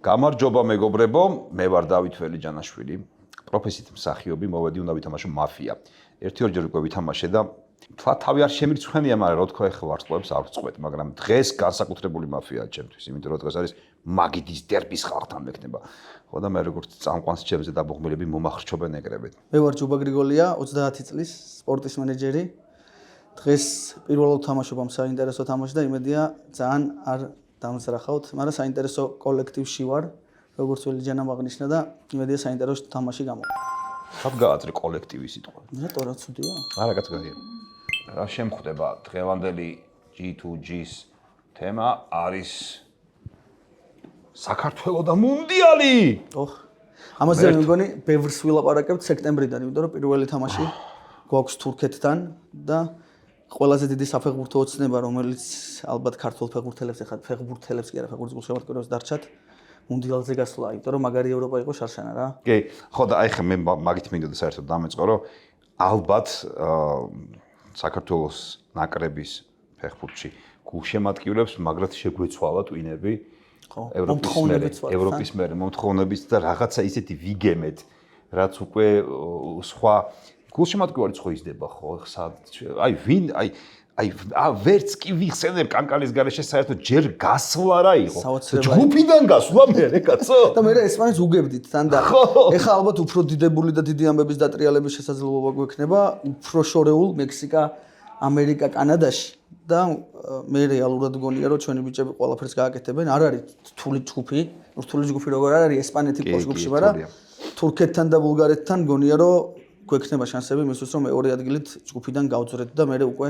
გამარჯობა მეგობრებო, მე ვარ დავით ველიჯანაშვილი. პროფესიით მსახიობი, მოვედი უნდა ვითამაშო მაფია. ერთი-ორჯერ უკვე ვითამაშე და თავი არ შემირცხვენია, მაგრამ რო თქვა ეხლა ვარსკვლავებს არ ვწყვეტ, მაგრამ დღეს განსაკუთრებული მაფიაა ჩემთვის, იმიტომ რომ დღეს არის მაგიდის დერბის ხალხთან მექნება. ხო და მე როგორც წამყვანს ჩემზე დაბუღმილები მომახრჩობენ ეგრევე. მე ვარ ჯუბა გრიგოლია, 30 წლის სპორტის მენეჯერი. დღეს პირველად ვთამაშობ ამ საინტერესო თამაშს და იმედია ძალიან არ დამზრახავთ, მაგრამ საინტერესო კოლექტივში ვარ, როგორც ველიჯანამ აღნიშნა და იმედია საინტერესო თამაში გამოვა. ხათ გააძრე კოლექტივი სიტყვა. რატო რა ცუდია? არა კაცგადია. რა შემხვდება დღევანდელი G2G-ს თემა არის საქართველო და მუნდიალი. ოხ. ამაზე მე მგონი ბევრს ვილაპარაკებთ სექტემბრიდან, იმიტომ რომ პირველი თამაში გვაქვს თურქეთთან და ყველაზე დიდი საფეხბურთო ოცნება, რომელიც ალბათ ქართულ ფეხბურთელებს ეხლა ფეხბურთელებს კი არა, ფეხბურთის გულშემატკივრებს დარჩათ მუნდიალზე გასვლა, იმიტომ რომ მაგარი ევროპა იყო შარშანა რა. კი, ხო და აი ხე მე მაგით მინდოდა საერთოდ დამეწყო, რომ ალბათ საქართველოს ნაკრების ფეხბურთში გულშემატკივრებს მაგრად შეგვეცვალა ტვინები. ხო, ევროპის მერე მომთხოვნებით და რაღაცა ისეთი ვიგემეთ, რაც უკვე სხვა გულშემატკივარიც ხო იზრდება ხო? აი ვინ აი ვერც კი ვიხსენებ კანკალის გარეშე საერთოდ ჯერ გასვლა რა იყო. ჯგუფიდან გასვლა მე კაცო. და მე ესპანეთს უგებდით თან და ეხლა ალბათ უფრო დიდებული და დიდი ამბების დატრიალების შესაძლებლობა გვექნება უფრო შორეულ მექსიკა, ამერიკა, კანადაში და მე რეალურად გონია რომ ჩვენი ბიჭები ყველაფერს გააკეთებენ. არ არის რთული ჯგუფი, რთული ჯგუფი როგორ არის ესპანეთი ჯგუფში, მაგრამ თურქეთთან და ბულგარეთთან გონია რომ გვექნება შანსები მისთვის რომ მეორე ადგილით ჯგუფიდან გავწრეთ და მე უკვე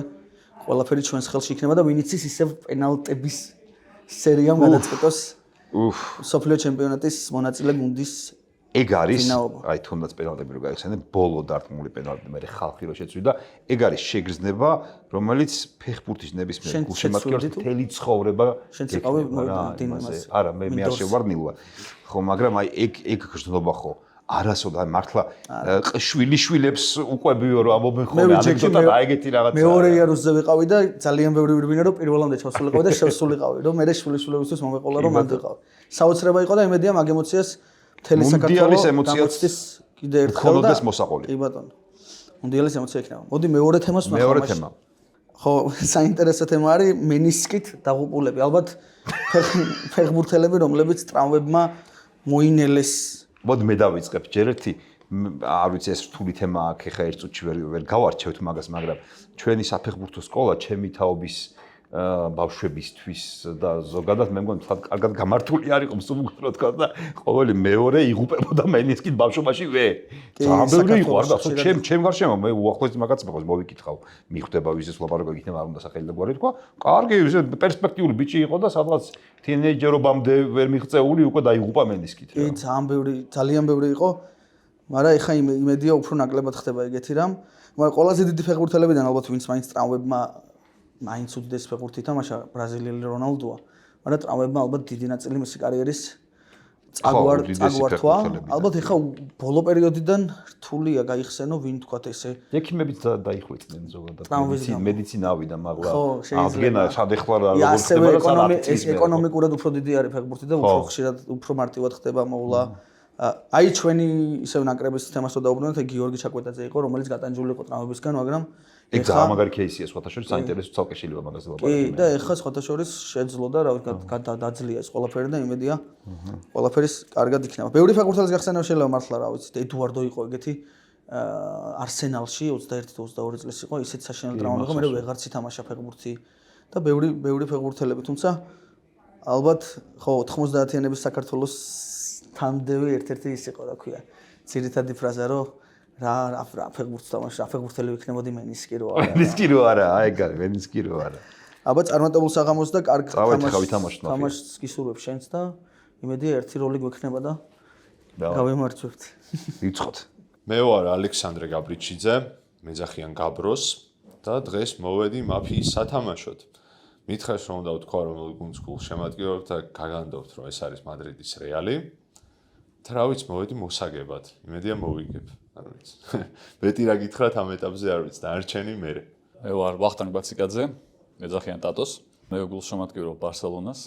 ყველაფერი ჩვენს ხელში იქნება და ვინც ის ისევ პენალტების სერიამ გადაწყვეტოს სოფლიო ჩემპიონატის მონაწილე გუნდის ეგ არის აი თუნდაც პენალტები რო გაიხსენე ბოლო დარტყმული პენალტი მე ხალხი რო შეცვი და ეგ არის შეგრძნება რომელიც ფეხბურთის ნებისმიერ გულშემატკივრს მთელი ცხოვრება გექნება არა მე არ შევარნილვა ხო მაგრამ აი ეგ გრძნობა ხო არასოდეს მართლა შვილიშვილებს უყვებიო რომ ამობენ ხოლმე ანეკდოტა და ეგეთი რაღაცა მეორე იარუსზე ვიყავი და ძალიან ბევრი ვირბინა რომ პირველამდე ჩავსულიყავი და შევსულიყავი რომ მე შვილიშვილებისთვის მომეყოლა რომ მანდ ვიყავი საოცრება იყო და იმედია მაგ ემოციას მთელი საქართველოს ემოციას კიდე ერთხელ და კი ბატონო მუნდიალის ემოცია იქნება მოდი მეორე თემას ვნახავ მეორე თემა ხო საინტერესო თემა არის მენისკით დაღუპულები ალბათ ფეხბურთელები რომლებიც ტრამვებმა მოინელეს მოდი მე დავიწყებ ჯერ ერთი არ ვიცი ეს რთული თემაა აქ ხა ერთ წუთში ვერ გავარჩევთ მაგას მაგრამ ჩვენი საფეხბურთო სკოლა ჩემი თაობის ბავშვებისთვის და ზოგადად მე მგონი თქვა კარგად გამართული არ იყო მსუბუქრო თქვა და ყოველი მეორე იღუპებოდა მენისკით ბავშვობაში ძალიან ბევრი იყო არ გახსოვთ ჩემ გარშემო მე უახლოესი მაგაც მიყავს მოვიკითხავ მიხვდება ვიზის ლაპარაკო იქნება არ უნდა სახელი და გვარი თქვა კარგი პერსპექტიული ბიჭი იყო და სადღაც თინეიჯერობამდე ვერ მიღწეული უკვე დაიღუპა მენისკით კი ძალიან ბევრი იყო მაგრამ ეხა იმედია უფრო ნაკლებად ხდება ეგეთი რამ მაგრამ ყველაზე დიდი ფეხბურთელებიდან ალბათ ვინც მაინც ტრამვებმა მაინც უდიდეს ფეხბურთი თამაშა ბრაზილიელი რონალდოა მაგრამ ტრამვებმა ალბათ დიდი ნაწილი მისი კარიერის წაგვართვა ალბათ ეხა ბოლო პერიოდიდან რთულია გაიხსენო ვინ თქვათ ესე ექიმებიც დაიხვეწდნენ ზოგადად მედიცინავიდან მაგრამ აღდგენა შადეხლა როგორ ხდება რა ეს ეკონომიკურად უფრო დიდი არის ფეხბურთი და უფრო ხშირად უფრო მარტივად ხდება მოვლა აი ჩვენი ისევ ნაკრების თემას რო დაუბრუნდეთ ეგ გიორგი ჩაკვეტაძე იყო რომელიც გატანჯული იყო ტრამვებისგან მაგრამ ეგ ძალიან მაგარი кейსია სხვათა შორის საინტერესო ცალკე შეიძლება მაგაზე ლაპარაკი კი და ეხლა სხვათა შორის შეძლო და რა ვიცი დაძლია ეს ყველაფერი და იმედია ყველაფერის კარგად იქნება ბევრი ფეხბურთელის გახსენა შეიძლება მართლა რა ვიცი ედუარდო იყო ეგეთი არსენალში 21-22 წლის იყო ისეთ საშინელი ტრავმა იყო მე ვეღარც ითამაშა ფეხბურთი და ბევრი ფეხბურთელები თუმცა ალბათ ხო 90-იანების საქართველოს თამდევი ერთ-ერთი ის იყო რა ქვია ძირითადი ფრაზა რომ რა ფეხბურთს თამაშ რა ფეხბურთელები იქნებოდი მენისკი რო არა მენისკი რო არა აი ეგ არის მენისკი რო არა ალბათ წარმატებულ საღამოს და კარგ თამაშს გისურვებ შენს და იმედია ერთი როლი გვექნება და გავემარჯვებთ რიცხოთ მე ვარ ალექსანდრე გაბრიჩიძე მეძახიან გაბროს და დღეს მოვედი მაფიის სათამაშოდ მითხეს რომ დავთქვა რომ გუნდს გულშემატკივრობთ და გაგანდობთ რომ ეს არის მადრიდის რეალი რა ვიცი მოვედი მოსაგებად იმედია მოვიგებ არ ვიცი მეტი რა გითხრათ ამ ეტაპზე არ ვიცი დარჩენი მე ვარ ვახტანგ ბაციკაძე მეძახიან ტატოს მე გულშემატკივრობ ბარსელონას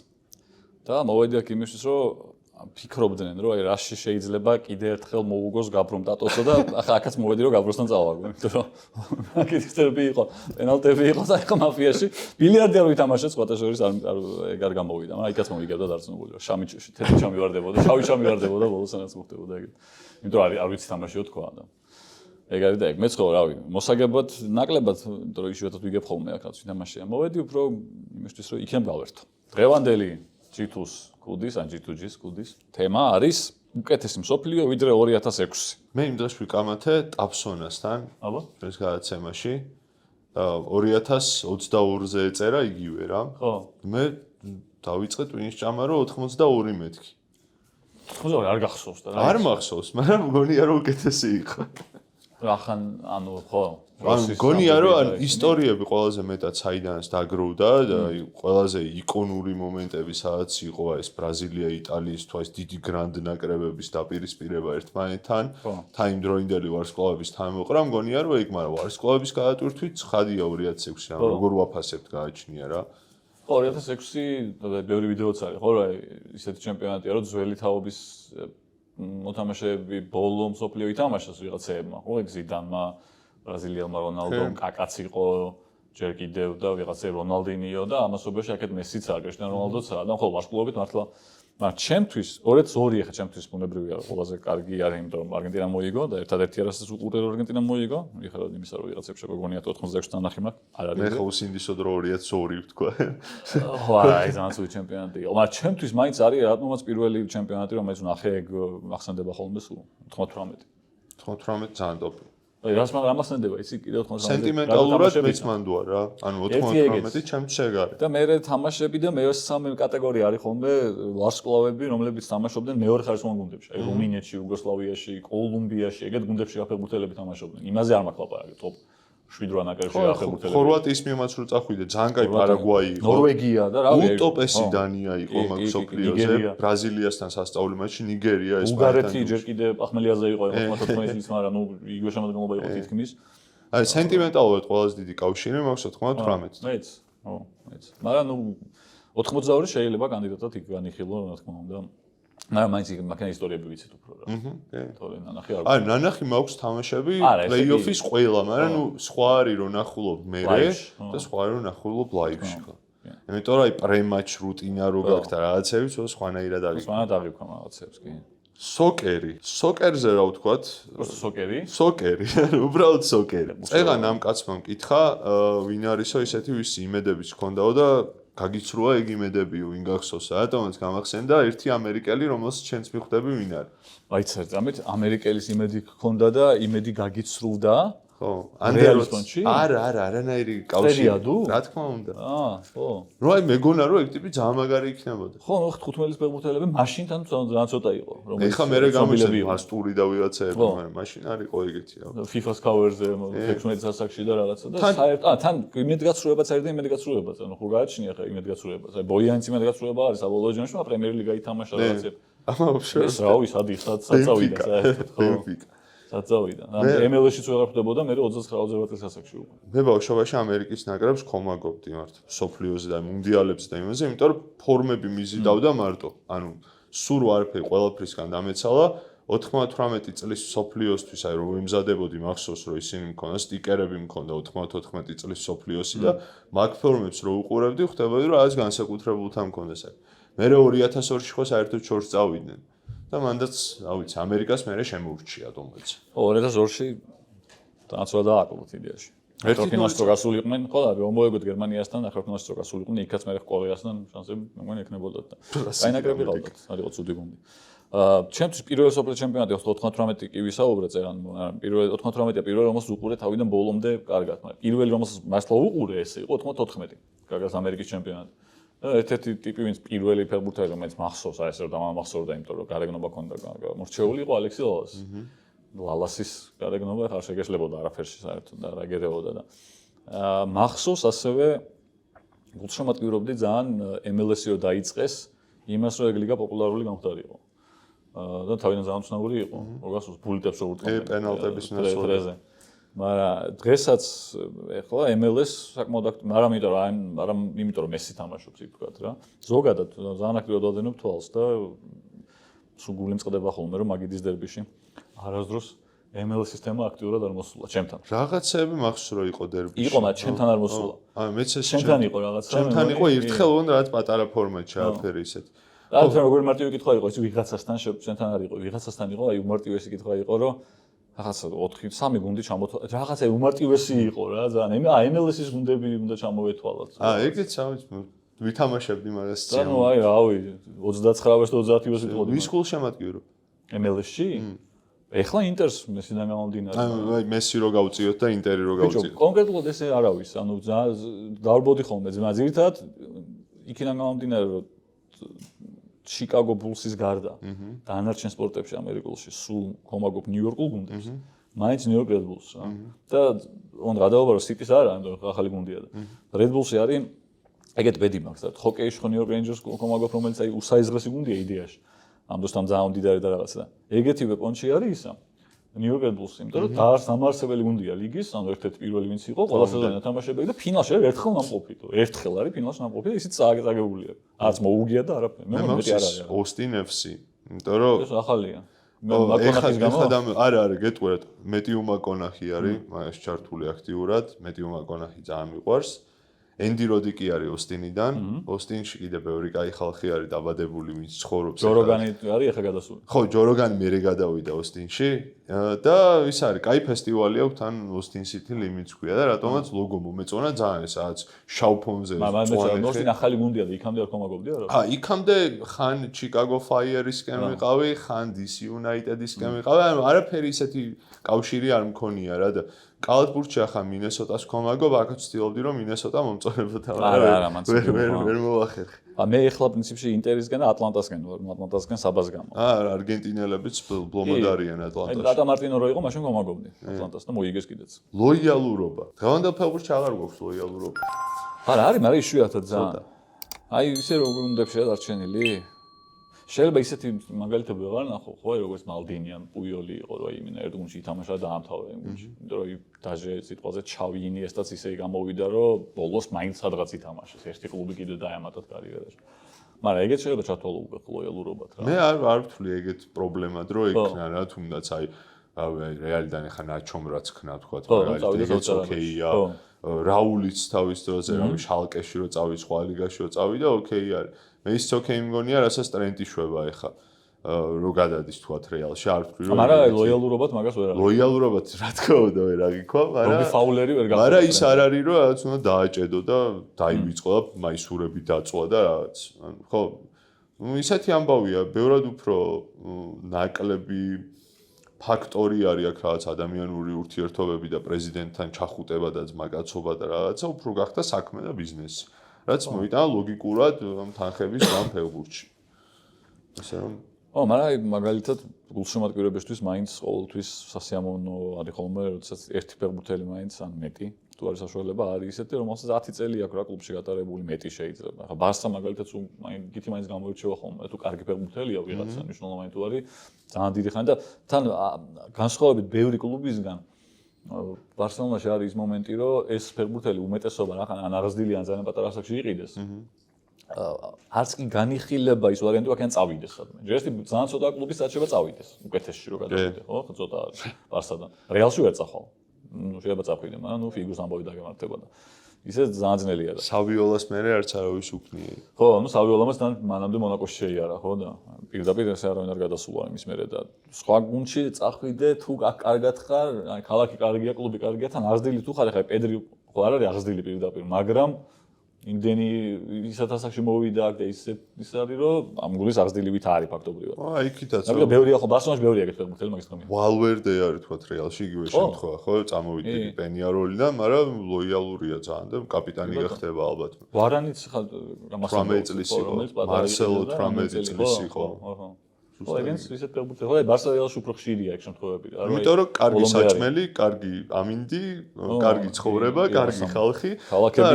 და მოვედი აქ იმისთვის რომ ფიქრობდნენ რომ აი რაში შეიძლება კიდე ერთხელ მოუგოს გაბრომ ტატოსო და ახლა აქაც მოვედი რომ გაბროსთან წავაგო, იმიტომ რომ აკეთებები იყო, პენალტები იყო და ახლა მაფიაში ბილიარდი არ ვითამაშეთ, სხვათა შორის ეგ არ გამოვიდა, მაგრამ იქაც მოვიგებდა დარწმუნებული რომ შამიჩოში თეთრი ჩამივარდებოდა, შავი ჩამივარდებოდა ბოლოს რაც მოხდებოდა ეგ. იმიტომ რომ არ ვიცი თამაშიო თქვა და ეგ არის და ეგ მეც ხო რავი, მოსაგებად ნაკლებად, იმიტომ რომ იშვიათად ვიგებ ხოლმე აქაც ვითამაშია. მოვედი უფრო იმისთვის რომ იქნებ გავერთო. დღევანდელი G2-ს კუდის, ან G2G-ს კუდის თემა არის უკეთესი მსოფლიო ვიდრე 2006. მე იმ დღეს ვიკამათე ტაფსონასთან, აბა, ეს გადაცემაში 2022-ზე ეწერა იგივე რა. ხო. მე დავიწყე ტვინის ჭამა რომ 82 მეთქი. ხო, არ გახსოვს და რა. არ მახსოვს, მაგრამ მგონია რომ უკეთესი იყო. ახან ანუ ხო მგონია რომ ისტორიები ყველაზე მეტად საიდანაც დაგროვდა და ყველაზე იკონური მომენტები სადაც იყო ეს ბრაზილია იტალიის თვალის დიდი გრანდ ნაკრებების დაპირისპირება ერთმანეთთან თაიმ დროინდელი ვარსკვლავების თანმოყრა მგონია რომ ეგ მაგრამ ვარსკვლავების გადატვირთვით ცხადია 2006-ში ან როგორ ვაფასებთ გააჩნია რა 2006 ბევრი ვიდეოც არის ხო რა ისეთი ჩემპიონატია რომ ძველი თაობის მოთამაშეები ბოლო მსოფლიო ითამაშეს ვიღაცეებმა ხო ეგ ზიდანმა ბრაზილიელმა რონალდომ კაკაც იყო ჯერ კიდევ და ვიღაცე რონალდინიო და ამასობაში აქეთ მესიც არ კრიშტიანო რონალდოც არა და ხო ვარსკვლავებით მართლა მაგრამ ჩემთვის 2002 ხა ჩემთვის ბუნებრივია ყველაზე კარგი არის იმიტომ რომ არგენტინა მოიგო და ერთადერთი არასდროს უყურე რომ არგენტინა მოიგო მიხედავად იმისა რომ ვიღაცებს შეგოგონიათ 86 თანახი მაქვს არ არის მე ხო უსინდისოდ რომ 2002 ვთქვა ხო არა ეს ანსული ჩემპიონატი იყო მაგრამ ჩემთვის მაინც არის რატომაც პირველი ჩემპიონატი რომელიც ნახე ეგ ახსენდება ხოლმე სულ 98 ძალიან ტოპი აი რას ამახსენდება იცი კიდევ 98 სენტიმენტალურად მეც მანდუა რა ანუ 98 ჩემთვის ეგ არის და მე თამაშები და მე სამი კატეგორია არის ხოლმე ვარსკვლავები რომლებიც თამაშობდნენ მეორე ხარისხოვან გუნდებში აი რუმინეთში იუგოსლავიაში კოლუმბიაში ეგეთ გუნდებში აფეხბურთელები თამაშობდნენ იმაზე არ მაქვს ლაპარაკი ტოპ 7 რვა ნაკრებში აფეხბურთელები ხორვატიის მიმაც რო წახვიდე ძალიან კაი პარაგვაი იყო ნორვეგია და რა ვიცი უტოპესი დანია იყო მაგ სოფლიოზე ბრაზილიასთან სასწავლი მატჩი ნიგერია ეს ბულგარეთი ჯერ კიდე ახმელიაზე იყო 94 წლის მაგრამ ნუ იგივე შემადგენლობა იყო თითქმის აი სენტიმენტალურად ყველაზე დიდი კავშირი მაქვს 98 მეც ხო მეც მაგრამ ნუ 82 შეიძლება კანდიდატად იქ განიხილო რა თქმა უნდა მაგრამ მაინც მაგან ისტორიები ვიცით უფრო რა. თორე ნანახი არ. აი ნანახი მაქვს თამაშები პლეიოფის ყველა, მაგრამ ნუ სხვა არის რომ ნახულობ მერე და სხვა არის რომ ნახულობ ლაივში ხო. იმიტომ რომ აი პრემატჩ რუტინა რო გაქვს და რაღაცები სხვანაირად არის. სხვანაირად აღიქვა რაღაცებს კი. სოკერზე რა ვთქვათ? სოკერი, უბრალოდ სოკერი. წეგან ამ კაცმა მკითხა, ვინ არისო ისეთი ვისი იმედების ჰქონდაო და გაგიცრუა ეგ იმედებიო, ვინ გახსოვს, რატომაც გამახსენდა ერთი ამერიკელი, რომელსაც ჩვენც მიხვდები ვინ არის. აი ცერწამით, ამერიკელის იმედი ჰქონდა და იმედი გაგიცრუდა. ხო, ანდეროსონში? არა, არანაირი კავშირი. რა თქმა უნდა. ხო. რო აი მეგონა რომ ეგ ტიპი ძალიან მაგარი იქნებოდა. ხო, ნუ 15-ის ფეხბურთელები მაშინ თან ძალიან ცოტა იყო, რომელიც ეხა მე გამიშები მასტური და ვიღაცეები, მაგრამ მაშინ არისო ეგეთი რა. FIFA-ს cover-ზე 16 ასაკში და რაღაცა და საერთოდ თან იმედგაცრუებაც არის და იმედგაცრუებაც, ანუ ხო გააჩნია ხა იმედგაცრუებაც. აი ბოიანის იმედგაცრუება არის საბოლოო ჯამში, მაგრამ პრემიერ ლიგა ითამაშა რაღაცები. აბსოლუტურად. ეს რავი, საწავიდა საერთოდ ხო. საწავიდა. MLS-ში თუ აღარ ხდებოდა, მე 29-30 წელს ასაკში უკვე. მე ბავშვობაში ამერიკის ნაკრებს ხომაგობდი მართლა. სოფლიოზე და მუნდიალებზე და იმაზე, იმიტომ რომ ფორმები მიზიდავდა მარტო. ანუ სულ არაფერი ყველაფრისგან დამეცალა 98 წლის სოფლიოსთვის, აი რომ ემზადებოდი მახსოვს რომ ისინი მქონდა სტიკერები მქონდა 94 წლის სოფლიოსი და მაგ ფორმებს რო უყურებდი, ხვდებოდი რომ რაღაც განსაკუთრებულთა მქონდა საერთოდ. მე 2002-ში ხო საერთოდ შორს წავიდნენ. და მანდაც, რა ვიცი, ამერიკას მე შემოურჩია დომბეც. 2002-ში დააცვა და აკლოთ იდეაში. ერთფინალში რო გასულიყვნენ, ხო და მომოეგოთ გერმანიასთან, ახალფინალში რო გასულიყვნენ, იქაც მე კორეასთან შანსები მეგონი ექნებოდათ და საინაკრები ყავდათ, არისო ცუდი გუნდი. ჩემთვის პირველი სოფლიო ჩემპიონატი 98 კი ვისაუბრე წერან, პირველი 98-ია პირველი რომელსაც უყურე თავიდან ბოლომდე კარგად, მაგრამ პირველი რომელსაც მართლა უყურე ესე იყო 94. გაგას ამერიკის ჩემპიონატი. ერთ-ერთი ტიპი ვინც პირველი ფეხბურთელი რომელიც მახსოვს აი ესე რომ დამამახსოვრდა იმიტომ რომ გარეგნობა ქონდა მორჩეული იყო ალექსი ლალასი. ლალასის გარეგნობა ხარ შეგეშლებოდა არაფერში საერთოდ და რა გერეოდა და მახსოვს ასევე გულშემატკივრობდი ძალიან MLS-იო დაიწყეს იმას რომ ეგ ლიგა პოპულარული გამხდარიყო. და თავიდან ძალიან ცნობილი იყო. მოგახსოვს ბულიტებს რო ურტყამდნენ პენალტების ნაცვლად. მაგრამ დღესაც ეხლა MLS საკმაოდ მაგრამ იმიტომ რომ მესი თამაშობს იქ ვთქვათ რა. ზოგადად ძალიან აქტიურად ვადენობ თვალს და სულ გული მწყდება ხოლმე რომ მაგიდის დერბიში არასდროს MLS სისტემა აქტიურად არ მოსულა ჩემთან. რაღაცები მახსოვს რომ იყო დერბიში. იყო, მაგრამ ჩემთან არ მოსულა. მეც ეს ჩემთან იყო რაღაცა. ჩემთან იყო ერთხელ უნდა რაც პატარა ფორმატში ააფერი ისეთ. რა როგორ მარტივი კითხვა იყო, ის ვიღაცასთან ჩემთან არ იყო, ვიღაცასთან იყო, აი უმარტივესი კითხვა იყო, რომ რაღაცა 4-3 გუნდი ჩამოთვალა. რაღაცა უმარტივესი იყო რა, ძალიან. MLS-ის გუნდები უნდა ჩამოვეთვალოთ. ეგეც სამიც ვითამაშებდი მაგას და ნუ აი რავი 29-ს და 30-ს ვიტყოდი. ვის გულ შემატკივრო? MLS-ში? ეხლა ინტერს მესიდან გამომდინარე. აი მესი რო გავწიოთ და ინტერი რო გავწიოთ. კონკრეტულად ესე არავის, ანუ დავარბოდი ხოლმე ძმა ძირითადად იქიდან გამომდინარე რომ ჩიკაგო ბულსის გარდა დანარჩენ სპორტებში ამერიკულში სულ ხომაგობ ნიუ-იორკულ გუნდებს. მაინც ნიუ-იორკ Red Bulls რა. და on გადავალ რომ City-ს არა, ანუ ახალი გუნდია და Red Bulls-ი არის ეგეთ ბედი მაქვს და ჰოკეიში ხო ნიუ-იორკ Rangers ხომაგობ რომელიც აი უსაიზღრესი გუნდია იდეაში. ამ დროს ამ ძალიან დიდარი და რაღაცა. ეგეთივე პონჩი არის ისა. ნიუ-იორკ Red Bulls-ი, იმიტომ რომ დაარსამარსებელი გუნდია ლიგის, ანუ ერთ-ერთი პირველი ვინც იყო, ყველა სეზონი ათამაშებდა და ფინალში ერთხელ ნამყოფითო. ერთხელ არის ფინალში ნამყოფი და ისიც წაგებულია. არც მოუგია და არაფერი. მე მეტი არ არის. Austin FC, იმიტომ რომ ეს ახალია. არა, გეტყვით, მეტიუ მაკონახი არის, მაგას ჩართული აქტიურად, მეტიუ მაკონახი ძალიან მიყვარს. ენდი როდი კი არის ოსტინიდან, ოსტინში კიდე ბევრი კაი ხალხი არის დაბადებული, ვინც ცხოვრობს. ჯოროგანი არის ახლა გადასული. ხო, ჯოროგანი მერე გადავიდა ოსტინში და ის არის, კაი ფესტივალი აქვს თან ოსტინ სიტი ლიმიტს ქვია და რატომაც ლოგო მომეწონა ძალიან, სადაც შავ ფონზე მაგრამ ოსტინ ახალი გუნდია და იქამდე არ ხომაგობდი არა? იქამდე ხან ჩიკაგო ფაიერისკენ ვიყავი, ხან DC United-ისკენ ვიყავი, ანუ არაფერი ისეთი კავშირი არ მქონია რა და კალათბურთში ახლა მინესოტას ხომაგობ, აქაც ვცდილობდი რომ მინესოტა მომწონებოდა, არა, მან ვერ მოვახერხე. მე ეხლა პრინციპში ინტერისგან და ატლანტასგან ვარ, ატლანტასგან საბას გამო. არგენტინელებიც ბლომოდარიან ატლანტაში. ტატა მარტინო რო იყო, მაშინ ხომაგობდი ატლანტას და მოიგეს კიდეც. ლოიალურობა. დღევანდელ ფეხბურთში აღარ გვაქვს ლოიალურობა. არა, არის, მაგრამ იშვიათად ძალიან. აი ისე როგორ უნდა შედარჩენილი? შეიძლება ისეთი მაგალითები ვეღარ ნახო, ხო, როგორც მალდინი ან პუიოლი იყო, რომ იმენა ერთ გუნდში ითამაშა და დაამთავრა იმ გუნდში. იმიტომ რომ დაჟე სიტყვაზე ჩავი ინიესტაც ისე გამოვიდა, რომ ბოლოს მაინც სადღაც ითამაშეს. ერთი კლუბი კიდე დაემატათ კარიერაში. მაგრამ ეგეც შეიძლება ჩათვალო უკვე ლოიალურობად რა. მე არ ვთვლი ეგეთ პრობლემად, რომ იქნა რა თუნდაც აი რეალიდან ახლა ნაჩომ რაც ქნა თქვა, მაგალითად ოკეია. რაულიც თავის დროზე რავი შალკეში რო წავი სხვა ლიგაში რო წავი და ოკეი არის. მე ის ოკეი მგონია, რასაც ტრენტი შვება ახლა. რო გადადის თქვა რეალში არ ვთქვი რომ მაგრამ ლოიალურობად მაგას ვერ არის. ლოიალურობად რა თქმა უნდა ვერ აგიქვა, მაგრამ რობი ფაულერი ვერ გახდა. მაგრამ ის არ არის რომ რაღაც უნდა დააჭედო და დაივიწყო და მაისურები დაწვა და რაღაც. ხო, ისეთი ამბავია, ბევრად უფრო ნაკლები ფაქტორი არის აქ რაღაც ადამიანური ურთიერთობები და პრეზიდენტთან ჩახუტება და ძმაკაცობა და რაღაცა უფრო გახდა საქმე და ბიზნესი. რაც მოიტანა ლოგიკურად ამ თანხების ამ ფეხბურთში. ასე რომ მაგრამ მაგალითად გულშემატკივრებისთვის მაინც ყოველთვის სასიამოვნო არის ხოლმე, როდესაც ერთი ფეხბურთელი მაინც ან მეტი თუ არის საშუალება არის ისეთი, რომელსაც 10 წელი აქვს რა კლუბში გატარებული მეტი შეიძლება. ახლა ბარსა მაგალითად გითი მაინც გამოირჩევა ხოლმე, თუ კარგი ფეხბურთელია ვიღაცა მნიშვნელოვანი თუ არის ძალიან დიდი ხანი და თან განსხვავებით ბევრი კლუბისგან ბარსელონაში არის ის მომენტი, რომ ეს ფეხბურთელი უმეტესობა რახან ან აღზრდილი ან ძალიან პატარა ასაკში იყიდეს. არც კი განიხილება ის ვარიანტი აქ ან წავიდეს სადმე. ჯერ ერთი ძალიან ცოტა კლუბის საჭიროება წავიდეს. უკეთესში რო გადავიდე, ხო? ცოტა ბარსადან. რეალში ვერ წახვალ. ნუ შეიძლება წახვიდე, მაგრამ ნუ ფიგურს ამბავი დაგემართება და ისე ძალიან ძნელია და სავიოლას მერე არც არავის უქმნია. ხო, ნუ სავიოლამაც თან მანამდე მონაკოში შეიარა, ხო და პირდაპირ ესე არავინ არ გადასულა იმის მერე და სხვა გუნდში წახვიდე თუ კარგად ხარ, აი ქალაქი კარგია, კლუბი კარგია, თან აღზრდილი თუ ხარ, ხა პედრი ხო არ არის აღზრდილი პირდაპირ, მაგრამ იმდენი ისეთ ასაკში მოვიდა აქ და ის არის რომ ამ გულის აღზრდილივით არის ფაქტობრივად. იქითაც. მაგრამ ბევრია ხო ბარსელონაში ბევრია ეგეთ ფეხბურთელი მაგის თქმით. ვალვერდე არის თქვა რეალში იგივე შემთხვევა, ხო, წამოვიდა პენიაროლიდან, მაგრამ ლოიალურია ძალიან და კაპიტანი გახდება ალბათ. ვარანიც ხა 18 წლის იყო, მარსელო 18 წლის იყო. ხო, ეგენს ისეთ ფეხბურთელი, ხო, ბარსელონაში უფრო ხშირია ეგ შემთხვევები. იმიტომ რომ კარგი საჭმელი, კარგი ამინდი, კარგი ცხოვრება, კარგი ხალხი და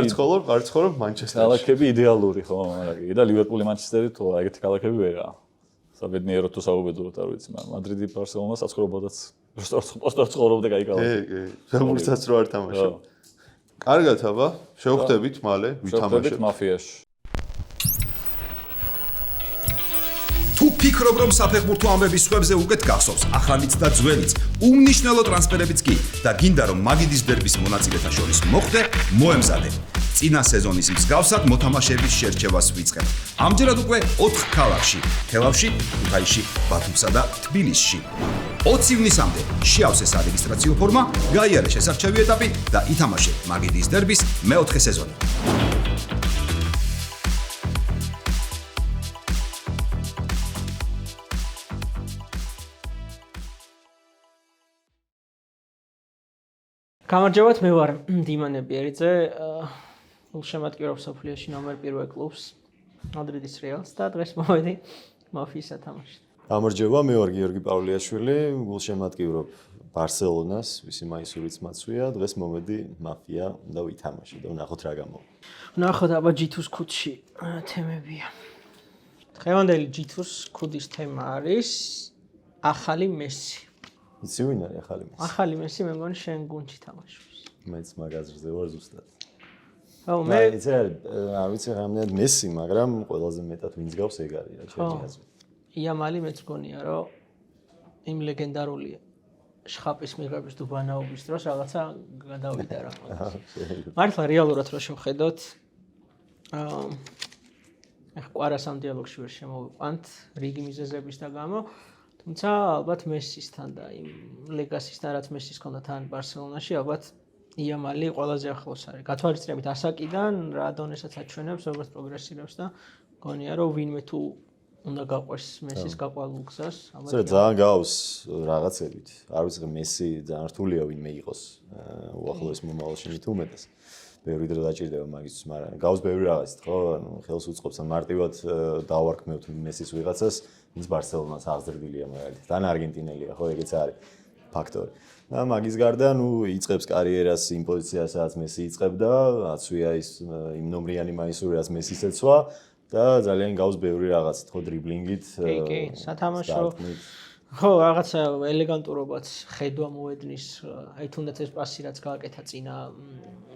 არ ცხოვრობ მანჩესტერში. ქალაქები იდეალური, ხო, მაგრამ კი და ლივერპული მანჩესტერი თო ეგეთი ქალაქები ვერაა. საბედნიეროდ თუ საუბედუროთ არ ვიცი, მაგრამ მადრიდი ბარსელონა საცხოვრებადაც პოსტერ ცხოვრობდა კაი ქალაქი. კი, ფეხბურთსაც რო არ თამაშობ. კარგად აბა, შევხვდებით მალე, ვითამაშებთ მაფიაში. თუ ფიქრობ, რომ საფეხბურთო ამბების სხვებზე უკეთ გახსოვს ახალიც და ძველიც, უმნიშვნელო ტრანსფერებიც კი და გინდა რომ მაგიდის დერბის მონაწილეთა შორის მოხვდე, მოემზადე. წინა სეზონის მსგავსად მოთამაშეების შერჩევას ვიწყებ. ამჯერად უკვე 4 ქალაქში: თელავში, ქუთაისში, ბათუმსა და თბილისში. 20 ივნისამდე შეავსე სარეგისტრაციო ფორმა, გაიარე შესარჩევი ეტაპი და ითამაშე მაგიდის დერბის მეოთხე სეზონი. გამარჯობათ, მე ვარ დიმანე ბერიძე, გულშემატკივრობ სოფლიოში ნომერ 1 კლუბს, მადრიდის რეალს და დღეს მოვედი მაფიის სათამაშოდ. გამარჯობა, მე ვარ გიორგი პავლიაშვილი, გულშემატკივრობ ბარსელონას, ვისი მაისურიც მაცვია, დღეს მოვედი მაფია და ვითამაშე და ვნახოთ რა გამოვა. ვნახოთ აბა G2-ს ქუდში თემებია. დღევანდელი G2-ს ქუდის თემა არის ახალი მესი. იცი ვინ არის ახალი მესი? ახალი მესი მე მგონი შენ გუნდში თამაშობს. მეც მაგაზრზე ვარ ზუსტად. ხო, მე იცი არ ვიცი რამდენად მესი, მაგრამ ყველაზე მეტად ვინც გავს ეგ არის რა ჩემი აზრით. იამალი მეც მგონია რომ იმ ლეგენდარული შხაპის მიღების დუბანაობის დროს რაღაცა გადავიდა რა. მართლა რეალურად რო შევხედოთ ახ ყვარას ამ დიალოგში ვერ შემოვიყვანთ რიგი მიზეზების და გამო, თუმცა ალბათ მესისთან და იმ ლეგასისთან რაც მესის ჰქონდა თან ბარსელონაში, ალბათ იამალი ყველაზე ახლოს არის. გათვალისწინებით ასაკიდან რა დონესაც აჩვენებს, როგორც პროგრესირებს და მგონია რომ ვინმე თუ უნდა გაყვეს მესის გაყვალულ გზას, ალბათ ძალიან გავს რაღაცებით. არ ვიცი, მესი ძალიან რთულია ვინმე იყოს უახლოეს მომავალში მით უმეტეს. ბევრი დრო დაჭირდება მაგისთვის, მაგრამ გავს ბევრი რაღაცით, ხო? ანუ ხელს უწყობს ან მარტივად დავარქმევთ მესის ვიღაცას, ვინც ბარსელონას აღზრდილია მაგალითად. ან არგენტინელია, ხო, ეგეც არის ფაქტორი. და მაგის გარდა, ნუ იწყებს კარიერას იმ პოზიციას, სადაც მესი იწყებდა, აცვია ის იმ ნომრიანი მაისური, რაც მესის ეცვა და ძალიან გავს ბევრი რაღაცით, ხო, დრიბლინგით, კი, სათამაშო. ხო, რაღაცა ელეგანტურობაც ხედვა მოედნის, აი თუნდაც ეს პასი რაც გააკეთა წინა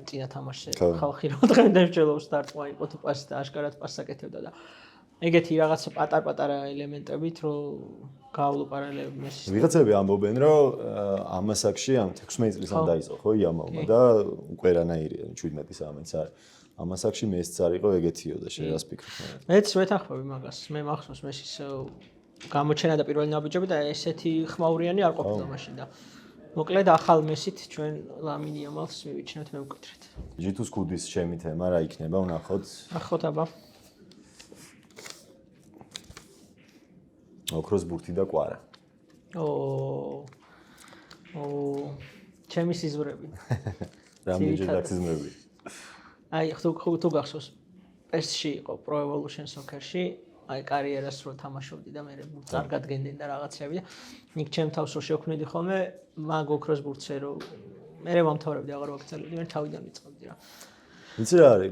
თამაშზე, ხალხი რო დღემდე მსჯელობს დარტყმა იყო თუ პასი და აშკარად პასს აკეთებდა და ეგეთი რაღაცა პატარ-პატარა ელემენტებით რო გავავლო პარალელები მესის. ვიღაცები ამბობენ, რომ ამ ასაკში ამ 16 წლისამ დაიწყო, ხო, იამალმა და უკვე რანაირია 17-18 არის. ამ ასაკში მესიც არ იყო ეგეთიო და შენ რას ფიქრობ? მეც ვეთანხმები მაგას. მე მახსოვს მესის გამოჩენა და პირველი ნაბიჯები და ესეთი ხმაურიანი არ ყოფილა მაშინ და მოკლედ ახალ მესით ჩვენ ლამინ იამალს მივიჩნევთ მემკვიდრედ. G2-ს ქუდის ჩემი თემა რა იქნება, ვნახოთ. ნახოთ აბა. ოქროს ბურთი და კვარა. ჩემი სიზმრები. რამდენჯერ დაგსიზმრები? აი, თუ გახსოვს, PES-ში იყო Pro Evolution Soccer-ში, აი კარიერას რო თამაშობდი და მე არ გადგენდნენ და რაღაცები და იქ ჩემ თავს რო შევქმნიდი ხოლმე მაგ ოქროს ბურთზე რო მე ვამთავრებდი აღარ ვაგრძელებდი, მე თავიდან ვიწყებდი რა. იცი რა არის?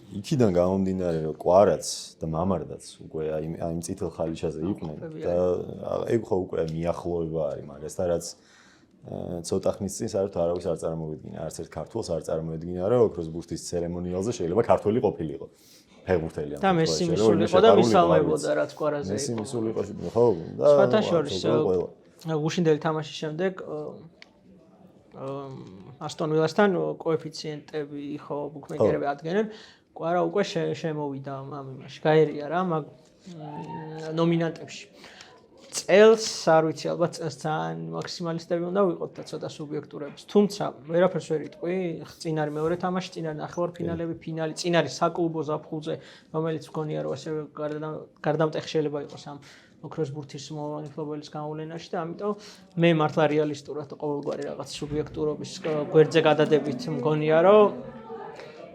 იქიდან გამომდინარე რომ კვარაც და მამარდაც უკვე აი იმ წითელ ხალიჩაზე იყვნენ და ეგ ხო უკვე მიახლოება არის მაგასთან რაც ცოტა ხნის წინ საერთოდ არავის არ წარმოვიდგინა, არც ერთ ქართველს არ წარმოვიდგინა რომ ოქროს ბურთის ცერემონიალზე შეიძლება ქართველი ყოფილიყო. ფეხბურთელი ამ და მესი მისულიყო და მისალმებოდა რაც კვარაზე იყო. მესი მისულიყო, ხო, და სხვათა შორის გუშინდელი თამაშის შემდეგ ასტონ ვილასთან კოეფიციენტები ხო ბუქმეიკერები ადგენენ. კვარა უკვე შემოვიდა ამ იმაში. გაერია რა მაგ ნომინანტებში. წელს არ ვიცი, ალბათ წელს ძალიან მაქსიმალისტები უნდა ვიყოთ და ცოტა სუბიექტურების. თუმცა ვერაფერს ვერ იტყვი, წინ არის მეორე თამაში, წინ არის ნახევარფინალები, ფინალი, წინ არის საკლუბო ზაფხულზე, რომელიც მგონია რომ ასევე გარდამტეხი შეიძლება იყოს ამ ოქროს ბურთის მომავალი მფლობელის გამოვლენაში და ამიტომ მე მართლა რეალისტურად ყოველგვარი რაღაც სუბიექტურობის გვერდზე გადადებით მგონია რომ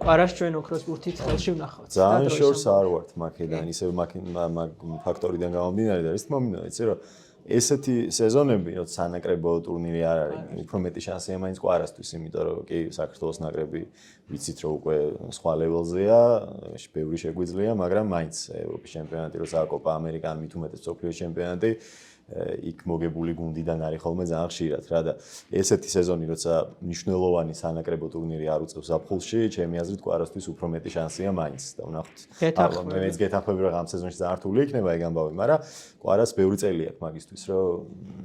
კვარას ჩვენ ოქროს ბურთით ხელში ვნახავთ. ძალიან შორს არ ვართ მაქედან, ისევ მაგ ფაქტორიდან გამომდინარე და ის მომინდა, იცი რომ ესეთი სეზონები, როცა სანაკრებო ტურნირი არ არის, უფრო მეტი შანსია მაინც კვარასთვის, იმიტომ რომ კი საქართველოს ნაკრები ვიცით რომ უკვე სხვა level-ზეა, ბევრი შეგვიძლია, მაგრამ მაინც ევროპის ჩემპიონატი როცა კოპა ამერიკა, მით უმეტეს მსოფლიოს ჩემპიონატი იქ მოგებული გუნდიდან არის ხოლმე ძალიან ხშირად რა და ესეთი სეზონი როცა მნიშვნელოვანი სანაკრებო ტურნირი არ უწევს ზაფხულში, ჩემი აზრით კვარასთვის უფრო მეტი შანსია მაინც და ვნახოთ. მეც გეთანხმები რომ ამ სეზონში ძალიან რთული იქნება ეგ ამბავი, მაგრამ კვარას ბევრი წელი აქვს მაგისთვის, რომ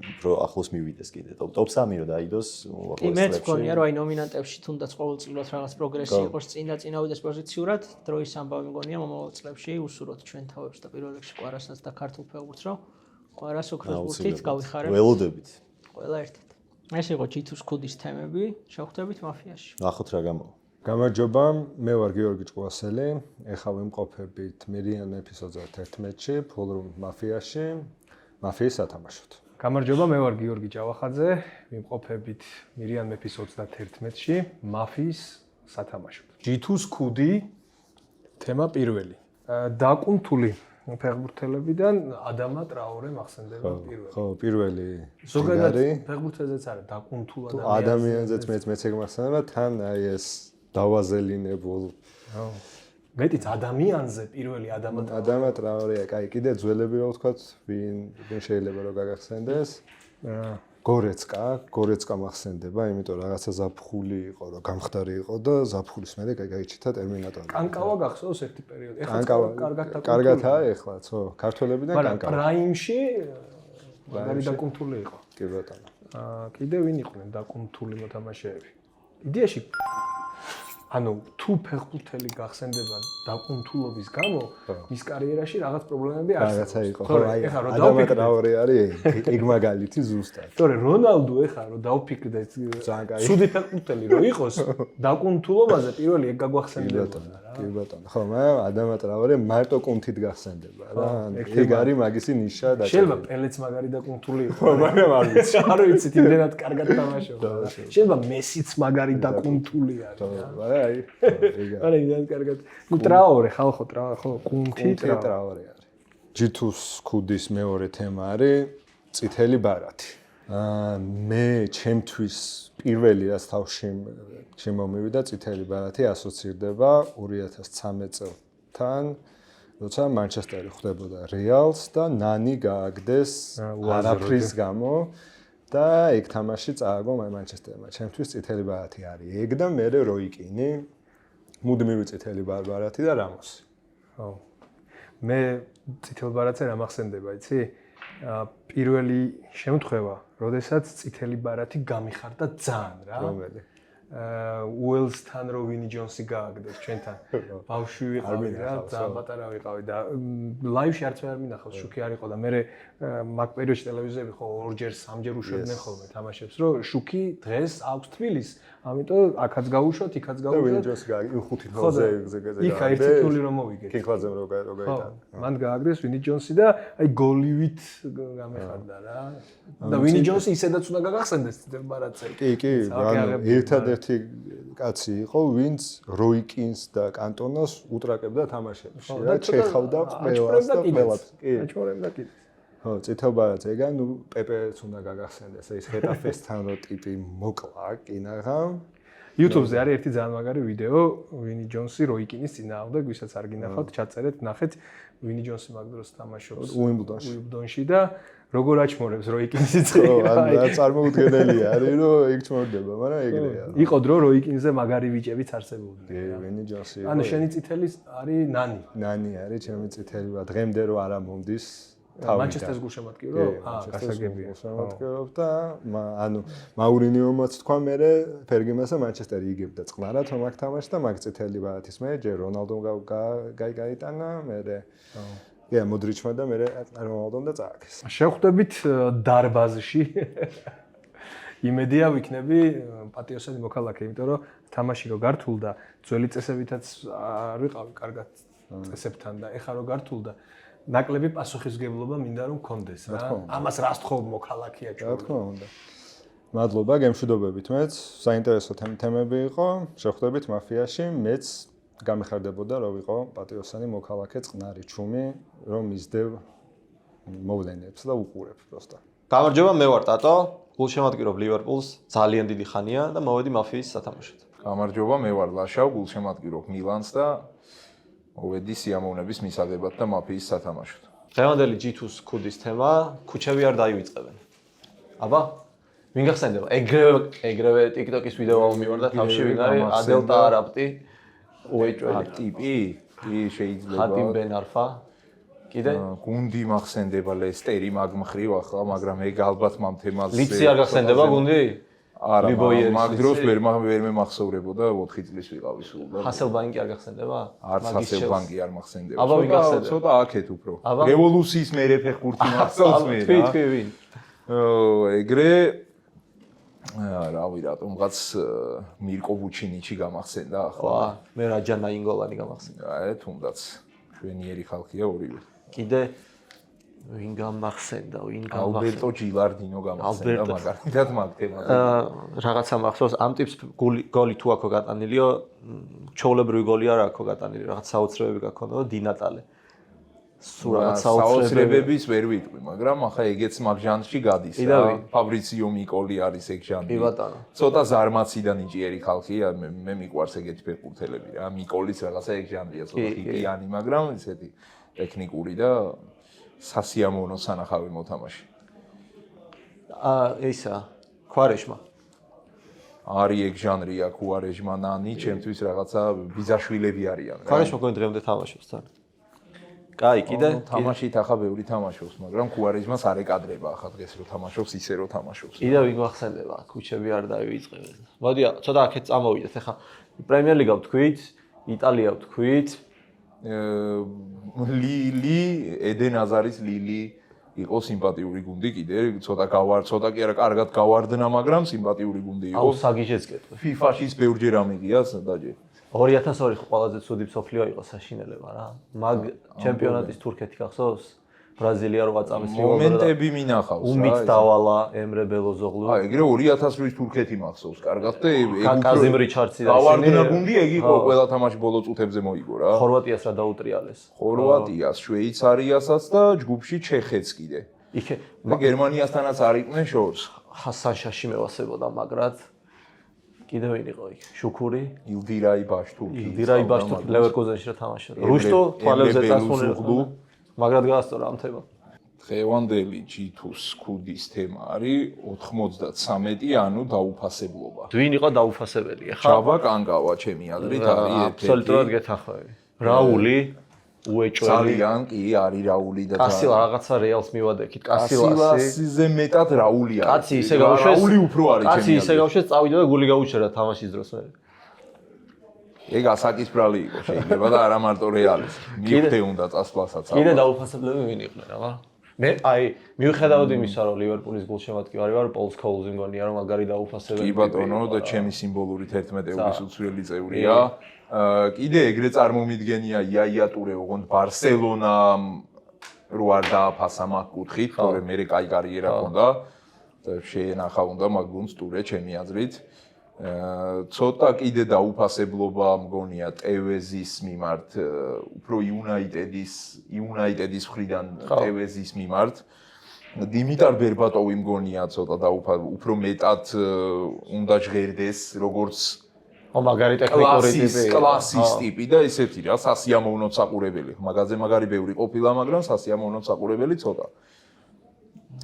უფრო ახლოს მივიდეს კიდე. ტოპ 3 რომ დაიდოს უახლოეს წლებში. მეც მგონია რომ აი ნომინანტებში თუნდაც ყოველწლიურად რაღაც პროგრესი იყოს წინ და წინავიდეს პოზიციურად, დროის ამბავი მგონია მომავალ წლებში უსურვოთ ჩვენ თავებს და პირველ რიგში კვარასაც და ქართულ ფეხბურთს რომ კვარას ოქროს ბურთით გავიხარებთ. ველოდებით. ყველა ერთად. ეს იყო G2-ს ქუდის თემები, შევხვდებით მაფიაში. ნახოთ რა გამოვა. გამარჯობა, მე ვარ გიორგი ჭკუასელი. ეხლა ვიმყოფებით მირიან ეპიზოდზე 11-ში, ფულრუმ მაფიაში, მაფიის სათამაშოდ. გამარჯობა, მე ვარ გიორგი ჭავახაძე, ვიმყოფებით მირიან ეპიზოდს 11-ში, მაფიის სათამაშოდ. G2-ს ქუდი თემა პირველი. დაკუნთული ფეხბურთელებიდან ადამა ტრაორე მახსენდება პირველი. ხო, პირველი. ზოგადად ფეხბურთელზეც არა, დაკუნთულ ადამიანზეც მეც ეგ მახსენდება, თან აი ეს დავაზელინებულ. ხო. მეტიც ადამიანზე პირველი ადამა ტრაორეა, კაი, კიდე ძველები რო ვთქვათ, ვინ შეიძლება რომ გაგახსენდეს. გორეცკა მახსენდება, იმიტომ რაღაცა ზაფხული იყო, რომ გამხდარი იყო და ზაფხულის მერე გაიჩითა ტერმინატორი. კანკავა გახსოვს ერთი პერიოდი. ეხლა კარგათაა ეხლა, ხო, ქართველებიდან კანკავა. პრაიმში მაგარი დაკუნთული იყო. კი ბატონო. კიდე ვინ იყვნენ დაკუნთული მოთამაშეები? იდეაში ანუ თუ ფეხბურთელი გახსენდება დაკუნთულობის გამო, მის კარიერაში რაღაც პრობლემები არსებობს. რაღაცა იყო, ხო, აი ადამა ტრაორე არის ეგ მაგალითი ზუსტად. თორე რონალდო ეხლა რომ დავფიქრდე ცუდი ფეხბურთელი რო იყოს, დაკუნთულობაზე პირველი ეგ გაგვახსენდება რა. კი ბატონო. ხო, მაგრამ ადამა ტრაორე მარტო კუნთით გახსენდება რა. ეგ არის მაგისი ნიშა და შეიძლება პელეც მაგარი დაკუნთული იყო, მაგრამ არ ვიცი. არ ვიცით, იმდენად კარგად თამაშობდა. შეიძლება მესიც მაგარი დაკუნთული არის. აი, არა იმდენად კარგად. ნუ ტრაორე ხალხო, ხო, კუნთი ტრაორე არის. G2-ს ქუდის მეორე თემა არის წითელი ბარათი. მე ჩემთვის პირველი რაც თავში შემომივიდა წითელი ბარათი ასოცირდება 2013 წელთან, როცა მანჩესტერი ხვდებოდა რეალს და ნანი გააგდეს არაფრის გამო და ეგ თამაში წააგო მანჩესტერმა. ჩემთვის წითელი ბარათი არის ეგ და მე როიკინი, მუდმივი წითელი ბარათი და რამოსი. ხო. მე წითელ ბარათზე რა მახსენდება, იცი? პირველი შემთხვევა, როდესაც წითელი ბარათი გამიხარდა ძალიან რა. რომელი? უელსთან რო ვინი ჯონსი გააგდეს ჩვენთან. ბავშვი ვიყავი რა, ძალიან პატარა ვიყავი და ლაივში არც ვერ მინახავს, შუქი არ იყო და მე მაგ პერიოდში ტელევიზიები ხო ორჯერ სამჯერ უშვებდნენ ხოლმე თამაშებს, რომ შუქი დღეს აქვს თბილისს, ამიტომ აქაც გაუშვათ, იქაც გაუშვათ. ვინი ჯონსი გააგდეს, ხუთი თვალზე ეგ იქ 1-0 რომ მოვიგეთ. კინკლაძემ რო გაიტანა. მან გააგდეს ვინი ჯონსი და აი გოლივით გამეხარდა რა. და ვინი ჯონსი ისედაც უნდა გაგახსენდეს წითელ ბარათზე. კი, ანუ ერთადერთი კაცი იყო, ვინც როიკინს და კანტონას უტრაკებდა თამაშებში. რა ჩეხავდა ყველას და ყველაფერს. კი, აჩვენებდა კიდე. ხო, წითელ ბარათზე, ეგ ანუ პეპეც უნდა გაგახსენდეს, ეს ხეტაფესთან რო ტიპი მოკლა კინაღამ. YouTube-ზე არის ერთი ძალიან მაგარი ვიდეო, ვინი ჯონსი როიკინის წინააღმდეგ, ვისაც არ გინახავთ, ჩაწერეთ, ნახეთ, ვინი ჯონსი მაგ დროს თამაშობს უიმბლდონში და როგორ აჩმორებს როიკინს იწყება. ხო, ანუ წარმოუდგენელია არის, რომ ეგ ჩმორდება, მაგრამ ეგრეა. იყო დრო როიკინზე მაგარი ვიჭებიც არსებობდნენ. კი, ვინი ჯონსი. ანუ შენი წითელი არის ნანი. ნანი არის ჩემი წითელი, დღემდე რო არა მომდის. მანჩესტერის გულშემატკივრო? გასაგებია. გულშემატკივრობ და ანუ მაურინიომაც თქვა მე ფერგიმასა მანჩესტერი იგებდა წყნარად რომ აქ თამაში და მაგ წითელი ბარათის მე ჯერ რონალდომ გაიტანა მე კი მოდრიჩმა და მე რონალდომ და წააგეს. შევხვდებით დარბაზში. იმედია ვიქნები პატიოსანი მოქალაქე, იმიტომ რომ თამაში რო გართულდა, ძველი წესებითაც არ ვიყავი კარგად წესებთან და ეხლა რო გართულდა ნაკლები პასუხისგებლობა მინდა რომ გქონდეს რა. ამას რას თხოვ მოქალაქეა ჩვენ. რა თქმა უნდა. მადლობა, გემშვიდობებით მეც. საინტერესო თემები იყო. შევხვდებით მაფიაში, მეც გამიხარდებოდა რომ ვიყო პატიოსანი მოქალაქე წყნარი ჩუმი, რომ მისდევ მოვლენებს და უყურებ პროსტა. გამარჯობა, მე ვარ ტატო. გულშემატკივრობ ლივერპულს ძალიან დიდი ხანია და მოვედი მაფიის სათამაშოდ. გამარჯობა, მე ვარ ლაშავ, გულშემატკივრობ მილანს და მოვედი სიამოვნების მისაღებად და მაფიის სათამაშოდ. დღევანდელი G2-ს ქუდის თემა ქუჩები არ დაივიწყებენ. აბა, ვინ გახსენდება? ეგრევე TikTok-ის ვიდეო მივარ და თავში ვინ არის? ადელტა არაპტი, უეჭველი ტიპი? კი, შეიძლება. ხატიმ ბენ არფა. კიდე? გუნდი მახსენდება ლესტერი მაგ მხრივ ახლა, მაგრამ ეგ ალბათ მამ თემაზე. ლიცი არ გახსენდება გუნდი? არა, მაგ დროს ვერ მემახსოვრებოდა 4 წლის ვიყავი სულ და ჰასელბანკი არ გახსენდება? არც ჰასელბანკი არ მახსენდება. აბა ვინ გახსენდება? ცოტა აქეთ უფრო. რევოლუციის მერე ფეხბურთი მახსოვს მე რა. თქვი. ეგრე რავი რატომღაც მირკო ვუჩინიჩი გამახსენდა ახლა. მე რაჯანა ინგოლანი გამახსენდა. თუნდაც ჩვენიერი ხალხია ორივე. კიდე ვინ გამახსენდა, ალბერტო ჯილარდინო გამახსენდა მაგალითად მაგ თემაზე. რაღაცა მახსოვს, ამ ტიპს გოლი თუ აქო გატანილიო, ჩოვლებრივი გოლი არ აქო გატანილი, რაღაც საოცრებები გაქონდა დინატალე. სულ რაღაც საოცრებების ვერ ვიტყვი, მაგრამ ახლა ეგეც მაგ ჟანრში გადის რა. ფაბრიციო მიკოლი არის ეგ ჟანრი. კი ბატონო. ცოტა ზარმაციდან იჭიერი ხალხია, მე მიყვარს ეგეთი ფეხბურთელები რა. მიკოლის რაღაცა ეგ ჟანრია, ცოტა ჰიპიანი, მაგრამ ისეთი ტექნიკური და სასიამოვნო სანახავი მოთამაშე. ისა ქვარეშმა. არის ეგ ჟანრია ქუარეშმა ნანი, ჩემთვის რაღაცა ბიზაშვილები არიან რა. ქვარეშმა გონი დღემდე თამაშობს თან. კაი, კიდე თამაშით ახლა ბევრი თამაშობს, მაგრამ ქუარეშმას არ ეკადრება ახლა დღეს რო თამაშობს, ისე რო თამაშობს. კიდე ვინ გახსენდება, ქუჩები არ დაივიწყებენ. მოდი, ცოტა აქეთ წამოვიდეთ, ახლა პრემიერ ლიგა ვთქვით, იტალია ვთქვით, ლილი, ედენ აზარის ლილი იყო სიმპათიური გუნდი კიდე, ცოტა კი არა, კარგად გავარდნა, მაგრამ სიმპათიური გუნდი იყო. აუ საგიჟეც კეთდა. FIFA-ში ბევრჯერ ამიღია დაჯე. 2002 ხო ყველაზე ცუდი მსოფლიო იყო საშინელება რა. მაგ ჩემპიონატის თურქეთი გახსოვს? ბრაზილია რო აწამეს მომენტები მინახავს რა. უმით დავალა ემრე ბელოზოღლუ. ეგრე 2008 თურქეთი მახსოვს კარგად და კაზიმ რიჩარდსი და გავარდნა გუნდი ეგ იყო ყველა თამაში ბოლო წუთებზე მოიგო რა. ხორვატიას რა დაუტრიალეს. ხორვატიას, შვეიცარიასაც და ჯგუფში ჩეხეთს კიდე. იქე და გერმანიასთანაც არ იყვნენ შორს. ჰასან შაში მევასებოდა მაგრად. კიდე ვინ იყო იქ? შუქური, ილდირაი ბაშთურკი. ილდირაი ბაშთურკი ლევერკუზენში რა თამაშობდა. რუშტო თვალებზე წასული. მაგრად გაასწორა ამ თემა. დღევანდელი G2-ს ქუდის თემა არის 93, ანუ დაუფასებლობა. ვინ იყო დაუფასებელი ახლა? ჯაბა კანგავა ჩემი აზრით არის ერთ-ერთი. აბსოლუტურად გეთანხმები. რაული, უეჭველი. ძალიან კი არის რაული და კასილა რაღაცა რეალს მივადექით. კასილასზე მეტად რაული არის. კაცი ისე გავუშვეს. რაული უფრო არის ჩემი აზრით. კაცი ისე გავუშვეს, წავიდა და გული გაუჩერდა თამაშის დროს მე. ეგ ასაკის ბრალი იყო შეიძლება და არა მარტო რეალის. მივხვდი უნდა წასვლასაც. კიდე დაუფასებლები ვინ იყვნენ აბა? მე მიუხედავად იმისა, რომ ლივერპულის გულშემატკივარი ვარ, პოლ სკოულზი მგონია რომ მაგარი დაუფასებელი. კი ბატონო და ჩემი სიმბოლური 11 euros უცვლელი წევრია. კიდე ეგრე წარმომიდგენია იაია ტურე, ოღონდ ბარსელონამ რო არ დააფასა მაგ კუთხით, თორე მე კაი კარიერა ჰქონდა და შეენახა უნდა მაგ გუნდს ტურე ჩემი აზრით. ცოტა კიდე დაუფასებლობა მგონია ტევეზის მიმართ, უფრო იუნაიტედის მხრიდან ტევეზის მიმართ. დიმიტარ ბერბატოვი მგონია ცოტა უფრო მეტად უნდა ჟღერდეს, როგორც მაგარი ტექნიკური ტიპი, კლასის ტიპი და ისეთი რა, სასიამოვნო საყურებელი. მაგაზე მაგარი ბევრი ყოფილა, მაგრამ სასიამოვნო საყურებელი ცოტა.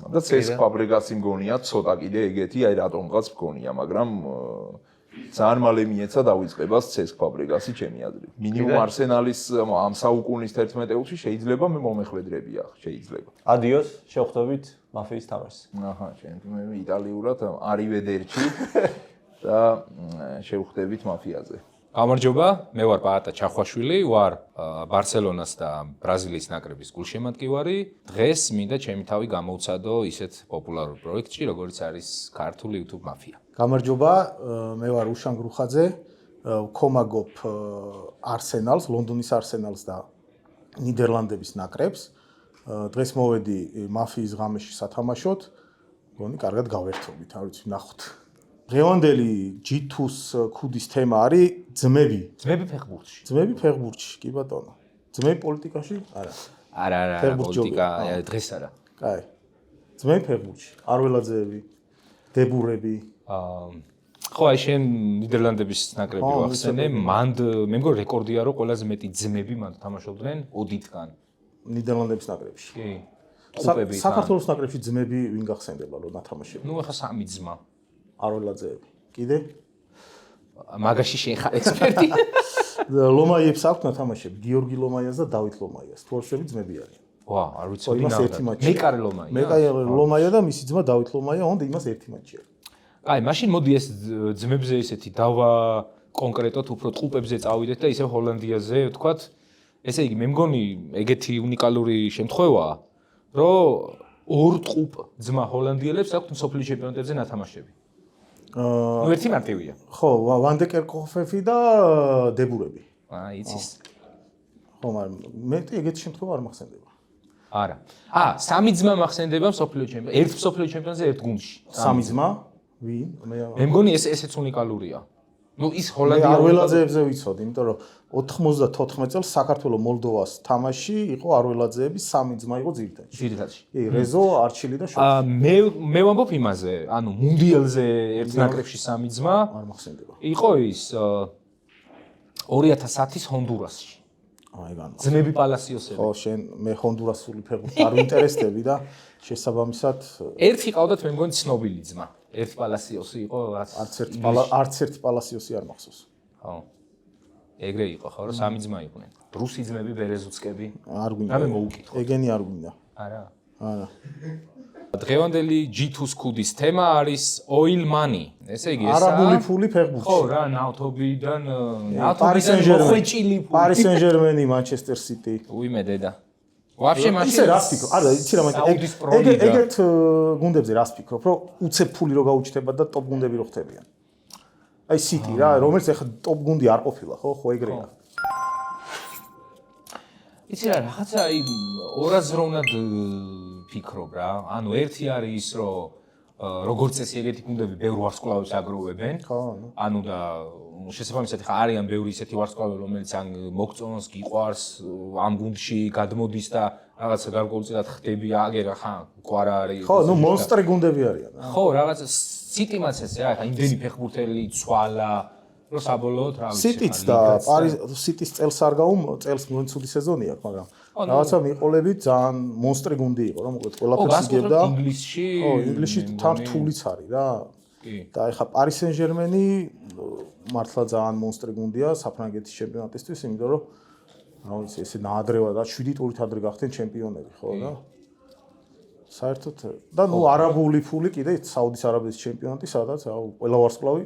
და CSKA Fabregas-ი მგონია ცოტა კიდე ეგეთი, აი რატომღაც მგონია, მაგრამ ძალიან მალე მიეცა დავიწყებას CSKA Fabregas-ი ჩემი აზრით. მინიმუმ Arsenal-ის ამ საუკუნის 11 ევროში შეიძლება მე მომეხვედრებია, შეიძლება. ადიოს, შევხვდებით მაფიის თამაშს. აჰა, ჩემ იტალიურად არივედერჩი და შევხვდებით მაფიაზე. გამარჯობა, მე ვარ პაატა ჩახვაშვილი, ვარ ბარსელონას და ბრაზილიის ნაკრების გულშემატკივარი. დღეს მინდა ჩემი თავი გამოვცადო ისეთ პოპულარულ პროექტში, როგორც არის ქართული YouTube მაფია. გამარჯობა, მე ვარ უშან გრუხაძე, ვქომაგობ არსენალს, ლონდონის არსენალს და ნიდერლანდების ნაკრებს. დღეს მოვედი მაფიის ღამეში სათამაშოდ. მგონი კარგად გავერთობით, არ ვიცი, ნახოთ. დღევანდელი G2-ს ქუდის თემა არის ძმები. ძმები ფეხბურთში. ძმები ფეხბურთში, კი ბატონო. ძმები პოლიტიკაში? არა. არა, პოლიტიკა დღეს არა. კაი. ძმები ფეხბურთში. არველაძეები, დებურები. ხო, აი შენ ნიდერლანდების ნაკრები ვახსენე, მანდ მე მგონი რეკორდია რომ ყველაზე მეტი ძმები მანდ თამაშობდნენ ოდითგან. ნიდერლანდების ნაკრებში. კი. ტყუპები. საქართველოს ნაკრებში ძმები ვინ გახსენდება რომ ნათამაშები? ნუ ახლა სამი ძმა. არველაძეები. კიდე? მაგაში შენ ხარ ექსპერტი. ლომაიებს აქვს ნათამაშები, გიორგი ლომაიას და დავით ლომაიას. თორშები ძმები არიან. ვა, არ ვიცოდი ნამდვილად. მეკარე ლომაია. მეკარე ლომაია და მისი ძმა დავით ლომაია, უნდა იმას ერთი მატჩი აქვს. აი, მაშინ მოდი ეს ძმებზე ესეთი დავა კონკრეტულად უფრო ტყუპებზე წავიდეთ და ისევ ჰოლანდიაზე, ვთქვათ, ესე იგი, მე მგონი ეგეთი უნიკალური შემთხვევაა, რომ ორ ტყუპ ძმა ჰოლანდიელებს აქვთ მსოფლიო ჩემპიონატებზე ნათამაშები. ნუ ერთი მარტივია. ხო, ვან დე კერკჰოფი და დებურები. აი, იცის. ხო, მაგრამ მე ეგეთი შემთხვევა არ მახსენდება. არა. სამი ძმა მახსენდება მსოფლიო ჩემპიონატზე, ერთ მსოფლიო ჩემპიონატზე ერთ გუნდში. სამი ძმა? ვინ? მე მგონი ესეც უნიკალურია. ნუ ის მე ჰოლანდია არველაძეებზე ვიცოდი, იმიტომ რომ 94 წელს საქართველოს მოლდოვას თამაში იყო არველაძეების სამი ძმა იყო ძირითადში. ძირითადში. კი, რეზო, არჩილი და შოხი. მე ვამბობ იმაზე, ანუ მუნდიალზე ერთ ნაკრებში სამი ძმა არ მახსენდება. იყო ის 2010-ის ჰონდურასში. აი გან. ძმები პალასიოსები. ხო, შენ მე ჰონდურასული ფეხბურთი არ ვინტერესდები და შესაბამისად ერთი ყავდათ მე მგონი ცნობილი ძმა. ერთი პალასიოსი იყო, არც ერთი პალასიოსი არ მახსოვს. ხო. ეგრე იყო, ხო, რომ სამი ძმა იყვნენ. რუსი ძმები, ბერეზუცკები. არ გვინდა. რამე მოუკითხო. ეგენი არ გვინდა. არა. არა. დღევანდელი G2 Scudi's თემა არის oil money. ესე იგი, ესაა არაბული ფული ფეხბურთში. ხო, რა, ნავთობიდან Paris Saint-Germain, მოხვეჭილი ფული. Paris Saint-Germain, Manchester City. უიმე დედა. ვაფშე მაშინ ისე რას ფიქრობ? არა, იცი რა მაგ ეგეთ გუნდებზე რას ფიქრობ, რომ უცებ ფული რო გაუჩნდება და ტოპ გუნდები რო ხდებიან. აი City რა, რომელიც ახლა ტოპ გუნდი არ ყოფილა, ხო, ეგრეა. იცი რა, რაღაცა აი ორაზროვნად ფიქრობ რა. ანუ ერთი არის ის, რომ როგორც წესი ეგეთი გუნდები ბევრ ვარსკვლავებს აგროვებენ. ხო, ანუ და შესაბამისად ხა არიან ბევრი ისეთი ვარსკვლავები, რომელიც ან მოგწონს, გიყვარს, ამ გუნდში გადმოდის და რაღაცა გარკვეულწილად ხდები, აგერა ხა, ყვარა არის. ხო, ნუ მონსტრი გუნდები არიან. ხო, რაღაცა City-მაც ესე რა, ხა იმდენი ფეხბურთელი ცვალა, რომ საბოლოოდ რა ვიცი. City-ც და Paris City-ს წელს არ წელს მოცუდი სეზონი აქვს, მაგრამ რაღაცა მიყოლებით ძალიან მონსტრი გუნდი იყო, რომ მოკლედ ყველაფერს იგებდა. ინგლისში. ხო, ინგლისში თან რთულიც არის რა. კი. და ეხა Paris Saint-Germain-ი მართლა ძალიან მონსტრი გუნდია საფრანგეთის ჩემპიონატისთვის, იმიტომ რომ რა ვიცი, ესე ნაადრევად და 7 ტურით ადრე გახდნენ ჩემპიონები, ხო და საერთოდ და ნუ არაბული ფული კიდე საუდის არაბეთის ჩემპიონატი, სადაც ყველა ვარსკვლავი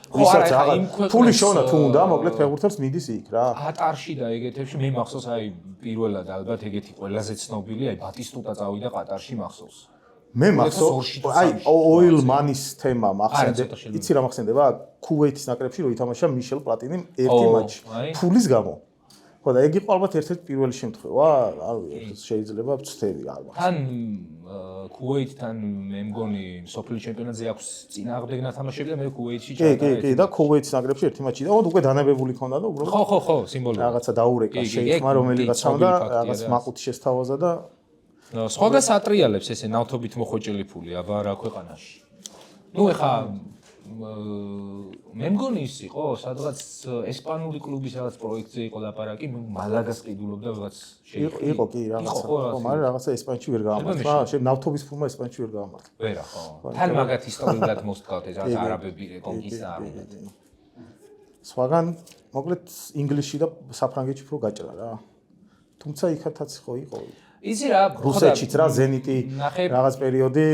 ვისაც ფული შონა თუ უნდა, მოკლედ ფეხბურთელს მიდის იქ რა. ყატარში და ეგეთებში მე მახსოვს აი პირველად ალბათ ეგეთი ყველაზე ცნობილი აი ბატისტუტა წავიდა ყატარში მახსოვს. მე მახსოვს აი oil money-ს თემა მახსენდება. იცი რა მახსენდება? ქუვეითის ნაკრებში რო ითამაშა მიშელ პლატინიმ ერთი მატჩი ფულის გამო. ხო და ეგ იყო ალბათ ერთ-ერთი პირველი შემთხვევა, შეიძლება ვწდები ალბათ. თან ქუვეითთან მე მგონი სოფლიო ჩემპიონატზე აქვს წინააღმდეგ ნათამაშები და მე ქუვეითში ჩაიტარა. კი, და ქუვეითის ნაკრებში ერთი მატჩი და უკვე დანებებული ქონდა და უბრალოდ ხო, სიმბოლური. რაღაცა დაურეკა შეიხმა რომელიღაცამ და რაღაც მაყუთი შესთავაზა და სხვაგან სატრიალებს ესე ნავთობით მოხვეჭილი ფული, აბა რა ქვეყანაში. ნუ ეხა მე მგონი ის იყო, სადღაც ესპანური კლუბის რაღაც პროექტზე იყო ლაპარაკი, მალაგას ყიდულობდა რაღაც შეიხი. იყო კი რაღაცა. ხო, მაგრამ რაღაცა ესპანეთში ვერ გაამართლა. შენ ნავთობის ფულმა ესპანეთში ვერ გაამართლა. ვერა, ხო. თან მაგათ ისტორიულად მოსდგავთ ეს რაღაც არაბები კონკისტა არუდეთ. სხვაგან მოკლედ ინგლისში და საფრანგეთში უფრო გაჭრა რა. თუმცა იქათაც ხო იყო. იცი რა, რუსეთშიც რა ზენიტი რაღაც პერიოდი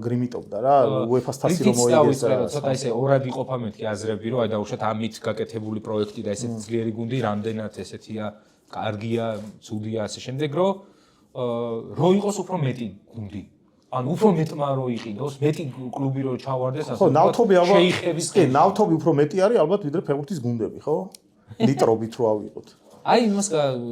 გრიმიტობდა რა, UEFA-ს თასი რომ მოიგეს რა. ცოტა ისე ორად იყოფა მეთქი აზრები, რომ აი დაუშვათ ამით გაკეთებული პროექტი და ესეთი ძლიერი გუნდი რამდენად ესეთია, კარგია, ცუდია ასე შემდეგ, რომ იყოს უფრო მეტი გუნდი. ანუ უფრო მეტმა რო იყიდოს, მეტი კლუბი რო ჩავარდეს, ასე ხო, ნავთობი ალბათ შეიხების კი, ნავთობი უფრო მეტი არის ალბათ ვიდრე ფეხბურთის გუნდები, ხო? ლიტრობით რო ავიღოთ. აი იმას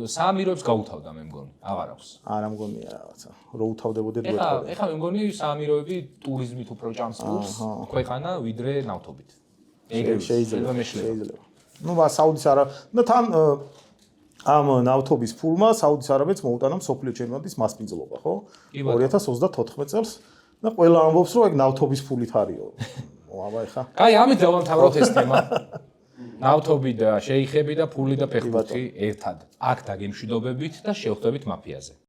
საამიროებს გაუთავდა მე მგონი, აღარ აქვს. არა მგონია რაღაცა. რო უთავდებოდეთ გვეთქვა. ეხლა მე მგონი საამიროები ტურიზმით უფრო ჭამს ფულს ქვეყანა ვიდრე ნავთობით. ეგრე შეიძლება. ნუ საუდის არა და თან ამ ნავთობის ფულმა საუდის არაბეთს მოუტანა მსოფლიო ჩემპიონატის მასპინძლობა, ხო? 2034 წელს და ყველა ამბობს რომ ეგ ნავთობის ფულით არისო. აბა ეხა. კაი, ამით დავამთავროთ ეს თემა. ნავთობი და შეიხები და ფული და ფეხბურთი ერთად. აქ დაგემშვიდობებით და შევხვდებით მაფიაზე.